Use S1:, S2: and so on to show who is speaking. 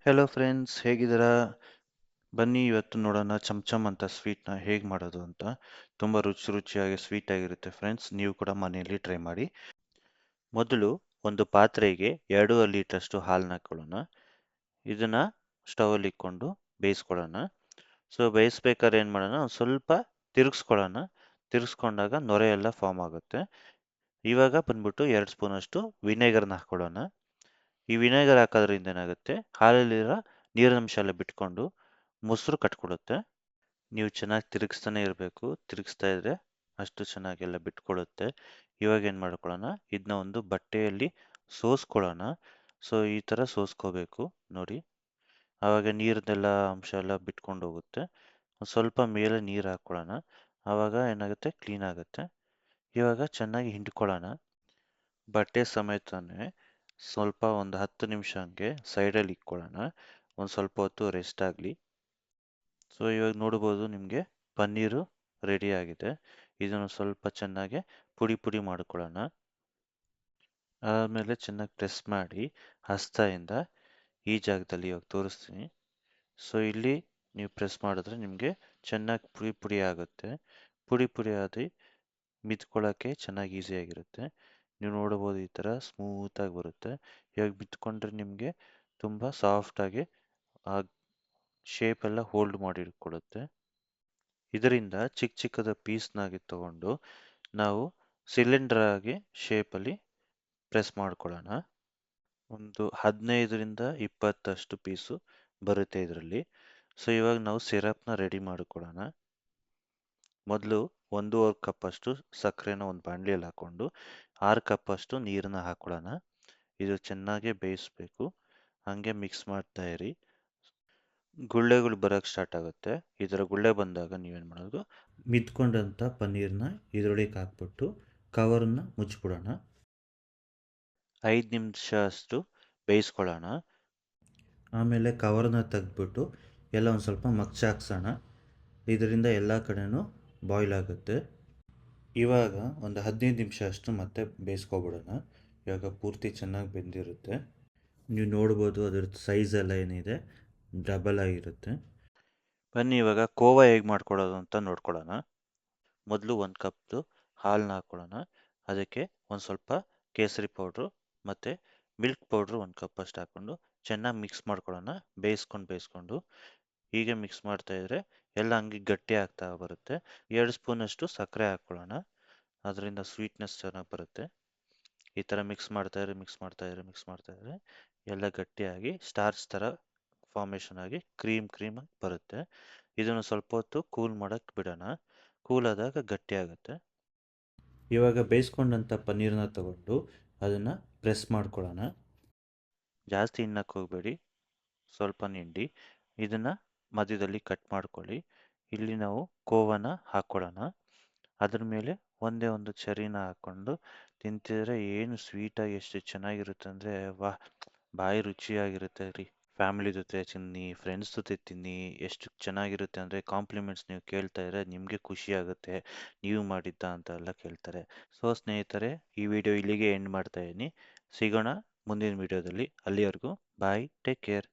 S1: Hello friends, ಹೇಗಿದ್ದೀರಾ? ಬನ್ನಿ ಇವತ್ತು ನೋಡೋಣ ಚಮಚಮ್ ಅಂತ ಸ್ವೀಟ್ನ ಹೇಗೆ ಮಾಡೋದು ಅಂತ. ತುಂಬ ರುಚಿಯಾಗಿ ಸ್ವೀಟ್ ಆಗಿರುತ್ತೆ ಫ್ರೆಂಡ್ಸ್. ನೀವು ಕೂಡ ಮನೆಯಲ್ಲಿ ಟ್ರೈ ಮಾಡಿ. ಮೊದಲು ಒಂದು ಪಾತ್ರೆಗೆ 2 ಲೀಟ್ರಷ್ಟು ಹಾಲನ್ನ ಹಾಕೊಳ್ಳೋಣ. ಇದನ್ನ ಸ್ಟವಲ್ಲಿ ಇಟ್ಕೊಂಡು ಬೇಯಿಸ್ಕೊಳ್ಳೋಣ. ಬೇಯಿಸ್ಬೇಕಾದ್ರೆ ಏನು ಮಾಡೋಣ, ಒಂದ್ ಸ್ವಲ್ಪ ತಿರುಗಿಸ್ಕೊಳ್ಳೋಣ. ತಿರುಗಿಸ್ಕೊಂಡಾಗ ನೊರೆ ಎಲ್ಲ ಫಾರ್ಮ್ ಆಗುತ್ತೆ. ಇವಾಗ ಬಂದ್ಬಿಟ್ಟು 2 ಸ್ಪೂನಷ್ಟು ವಿನೆಗರ್ನ ಹಾಕೊಳ್ಳೋಣ. ಈ ವಿನೆಗರ್ ಹಾಕೋದ್ರಿಂದ ಏನಾಗುತ್ತೆ, ಹಾಲಲ್ಲಿರೋ ನೀರಿನಂಶ ಎಲ್ಲ ಬಿಟ್ಕೊಂಡು ಮೊಸರು ಕಟ್ಕೊಳುತ್ತೆ. ನೀವು ಚೆನ್ನಾಗಿ ತಿರುಗಿಸ್ತಾನೆ ಇರಬೇಕು. ತಿರುಗಿಸ್ತಾ ಇದ್ರೆ ಅಷ್ಟು ಚೆನ್ನಾಗೆಲ್ಲ ಬಿಟ್ಕೊಳ್ಳುತ್ತೆ. ಇವಾಗ ಏನು ಮಾಡ್ಕೊಳ್ಳೋಣ, ಇದನ್ನ ಒಂದು ಬಟ್ಟೆಯಲ್ಲಿ ಸೋಸ್ಕೊಳ್ಳೋಣ. ಈ ಥರ ಸೋಸ್ಕೋಬೇಕು ನೋಡಿ. ಆವಾಗ ನೀರದೆಲ್ಲ ಅಂಶ ಎಲ್ಲ ಬಿಟ್ಕೊಂಡು ಹೋಗುತ್ತೆ. ಒಂದು ಸ್ವಲ್ಪ ಮೇಲೆ ನೀರು ಹಾಕ್ಕೊಳ್ಳೋಣ. ಆವಾಗ ಏನಾಗುತ್ತೆ, ಕ್ಲೀನ್ ಆಗುತ್ತೆ. ಇವಾಗ ಚೆನ್ನಾಗಿ ಹಿಂಡ್ಕೊಳ್ಳೋಣ. ಬಟ್ಟೆ ಸಮೇತನೇ ಸ್ವಲ್ಪ ಒಂದು 10 ನಿಮಿಷ ಹಂಗೆ ಸೈಡಲ್ಲಿ ಇಟ್ಕೊಳ್ಳೋಣ. ಒಂದು ಸ್ವಲ್ಪ ಹೊತ್ತು ರೆಸ್ಟ್ ಆಗಲಿ. ಇವಾಗ ನೋಡ್ಬೋದು ನಿಮಗೆ ಪನ್ನೀರು ರೆಡಿ ಆಗಿದೆ. ಇದನ್ನು ಸ್ವಲ್ಪ ಚೆನ್ನಾಗಿ ಪುಡಿ ಪುಡಿ ಮಾಡ್ಕೊಳ್ಳೋಣ. ಆಮೇಲೆ ಚೆನ್ನಾಗಿ ಪ್ರೆಸ್ ಮಾಡಿ ಹಸ್ತೆಯಿಂದ ಈ ಜಾಗದಲ್ಲಿ ಇವಾಗ ತೋರಿಸ್ತೀನಿ. ಇಲ್ಲಿ ನೀವು ಪ್ರೆಸ್ ಮಾಡಿದ್ರೆ ನಿಮಗೆ ಚೆನ್ನಾಗಿ ಪುಡಿ ಪುಡಿ ಆಗುತ್ತೆ. ಪುಡಿ ಪುಡಿ ಆಗಿ ಮಿದ್ಕೊಳ್ಳೋಕ್ಕೆ ಚೆನ್ನಾಗಿ ಈಸಿಯಾಗಿರುತ್ತೆ. ನೀವು ನೋಡ್ಬೋದು ಈ ಥರ ಸ್ಮೂತಾಗಿ ಬರುತ್ತೆ. ಇವಾಗ ಬಿತ್ಕೊಂಡ್ರೆ ನಿಮಗೆ ತುಂಬ ಸಾಫ್ಟಾಗಿ ಆ ಶೇಪ್ ಎಲ್ಲ ಹೋಲ್ಡ್ ಮಾಡಿ ಇಟ್ಕೊಳ್ಳುತ್ತೆ. ಇದರಿಂದ ಚಿಕ್ಕ ಚಿಕ್ಕದ ಪೀಸ್ನಾಗಿ ತಗೊಂಡು ನಾವು ಸಿಲಿಂಡರ್ ಆಗಿ ಶೇಪಲ್ಲಿ ಪ್ರೆಸ್ ಮಾಡ್ಕೊಳ್ಳೋಣ. ಒಂದು 15ರಿಂದ 20 ಪೀಸು ಬರುತ್ತೆ ಇದರಲ್ಲಿ. ಇವಾಗ ನಾವು ಸಿರಪ್ನ ರೆಡಿ ಮಾಡಿಕೊಳ್ಳೋಣ. ಮೊದಲು 1.5 ಕಪ್ಪಷ್ಟು ಸಕ್ಕರೆನ ಒಂದು ಬಾಣಲಿಯಲ್ಲಿ ಹಾಕ್ಕೊಂಡು 6 ಕಪ್ಪಷ್ಟು ನೀರನ್ನ ಹಾಕೊಳ್ಳೋಣ. ಇದು ಚೆನ್ನಾಗಿ ಬೇಯಿಸ್ಬೇಕು. ಹಾಗೆ ಮಿಕ್ಸ್ ಮಾಡ್ತಾ ಇರಿ. ಗುಳ್ಳೆಗಳು ಬರೋಕ್ಕೆ ಸ್ಟಾರ್ಟ್ ಆಗುತ್ತೆ. ಈ ಥರ ಗುಳ್ಳೆ ಬಂದಾಗ ನೀವೇನು ಮಾಡೋದು, ಮಿದ್ಕೊಂಡಂಥ ಪನ್ನೀರ್ನ ಇದರೊಳಗೆ ಹಾಕ್ಬಿಟ್ಟು ಕವರನ್ನು ಮುಚ್ಚಿಬಿಡೋಣ. 5 ನಿಮಿಷ ಅಷ್ಟು ಬೇಯಿಸ್ಕೊಳ್ಳೋಣ. ಆಮೇಲೆ ಕವರನ್ನ ತೆಗೆದ್ಬಿಟ್ಟು ಎಲ್ಲ ಒಂದು ಸ್ವಲ್ಪ ಹಾಕ್ಸೋಣ. ಇದರಿಂದ ಎಲ್ಲ ಕಡೆನೂ ಬಾಯ್ಲ್ ಆಗುತ್ತೆ. ಇವಾಗ ಒಂದು 15 ನಿಮಿಷ ಅಷ್ಟು ಮತ್ತೆ ಬೇಯಿಸ್ಕೊಬಿಡೋಣ. ಇವಾಗ ಪೂರ್ತಿ ಚೆನ್ನಾಗಿ ಬೆಂದಿರುತ್ತೆ. ನೀವು ನೋಡ್ಬೋದು ಅದ್ರದ್ದು ಸೈಜ್ ಎಲ್ಲ ಏನಿದೆ ಡಬಲ್ ಆಗಿರುತ್ತೆ. ಬನ್ನಿ ಇವಾಗ ಕೋವಾ ಹೇಗೆ ಮಾಡ್ಕೊಳ್ಳೋದು ಅಂತ ನೋಡ್ಕೊಳ್ಳೋಣ. ಮೊದಲು 1 ಕಪ್ದು ಹಾಲನ್ನ ಹಾಕ್ಕೊಳ್ಳೋಣ. ಅದಕ್ಕೆ ಒಂದು ಸ್ವಲ್ಪ ಕೇಸರಿ ಪೌಡ್ರು ಮತ್ತು ಮಿಲ್ಕ್ ಪೌಡ್ರು 1 ಕಪ್ ಅಷ್ಟು ಹಾಕ್ಕೊಂಡು ಚೆನ್ನಾಗಿ ಮಿಕ್ಸ್ ಮಾಡ್ಕೊಳ್ಳೋಣ. ಬೇಯಿಸ್ಕೊಂಡು ಹೀಗೆ ಮಿಕ್ಸ್ ಮಾಡ್ತಾ ಇದ್ರೆ ಎಲ್ಲ ಹಂಗೆ ಗಟ್ಟಿ ಆಗ್ತಾ ಬರುತ್ತೆ. 2 ಸ್ಪೂನಷ್ಟು ಸಕ್ಕರೆ ಹಾಕ್ಕೊಳ್ಳೋಣ. ಅದರಿಂದ ಸ್ವೀಟ್ನೆಸ್ ಚೆನ್ನಾಗಿ ಬರುತ್ತೆ. ಈ ಥರ ಮಿಕ್ಸ್ ಮಾಡ್ತಾ ಇದ್ರೆ ಎಲ್ಲ ಗಟ್ಟಿಯಾಗಿ ಸ್ಟಾರ್ಚ್ ಥರ ಫಾರ್ಮೇಷನ್ ಆಗಿ ಕ್ರೀಮ್ ಆಗಿ ಬರುತ್ತೆ. ಇದನ್ನು ಸ್ವಲ್ಪ ಹೊತ್ತು ಕೂಲ್ ಮಾಡೋಕ್ಕೆ ಬಿಡೋಣ. ಕೂಲ್ ಆದಾಗ ಗಟ್ಟಿ ಆಗುತ್ತೆ. ಇವಾಗ ಬೇಯಿಸ್ಕೊಂಡಂಥ ಪನ್ನೀರನ್ನ ತಗೊಂಡು ಅದನ್ನು ಪ್ರೆಸ್ ಮಾಡ್ಕೊಳ್ಳೋಣ. ಜಾಸ್ತಿ ಹಿಂಡಕ್ಕೆ ಹೋಗಬೇಡಿ, ಸ್ವಲ್ಪ ಹಿಂಡಿ ಇದನ್ನು ಮಧ್ಯದಲ್ಲಿ ಕಟ್ ಮಾಡ್ಕೊಳ್ಳಿ. ಇಲ್ಲಿ ನಾವು ಕೋವನ ಹಾಕ್ಕೊಳ್ಳೋಣ. ಅದ್ರ ಮೇಲೆ ಒಂದೇ ಒಂದು ಚೆರ್ರಿನ ಹಾಕ್ಕೊಂಡು ತಿಂತಿದ್ರೆ ಏನು ಸ್ವೀಟಾಗಿ ಎಷ್ಟು ಚೆನ್ನಾಗಿರುತ್ತೆ ಅಂದರೆ ವಾಹ್, ಬಾಯಿ ರುಚಿಯಾಗಿರುತ್ತೆ ರೀ. ಫ್ಯಾಮಿಲಿ ಜೊತೆ ತಿನ್ನಿ, ಫ್ರೆಂಡ್ಸ್ ಜೊತೆ ತಿನ್ನಿ, ಎಷ್ಟು ಚೆನ್ನಾಗಿರುತ್ತೆ ಅಂದರೆ ಕಾಂಪ್ಲಿಮೆಂಟ್ಸ್ ನೀವು ಕೇಳ್ತಾ ಇದ್ರೆ ನಿಮಗೆ ಖುಷಿ ಆಗುತ್ತೆ. ನೀವು ಮಾಡಿದ್ದ ಅಂತ ಎಲ್ಲ ಕೇಳ್ತಾರೆ. ಸ್ನೇಹಿತರೆ, ಈ ವಿಡಿಯೋ ಇಲ್ಲಿಗೆ ಎಂಡ್ ಮಾಡ್ತಾ ಇದ್ದೀನಿ. ಸಿಗೋಣ ಮುಂದಿನ ವಿಡಿಯೋದಲ್ಲಿ. ಅಲ್ಲಿವರೆಗೂ ಬಾಯ್, ಟೇಕ್ ಕೇರ್.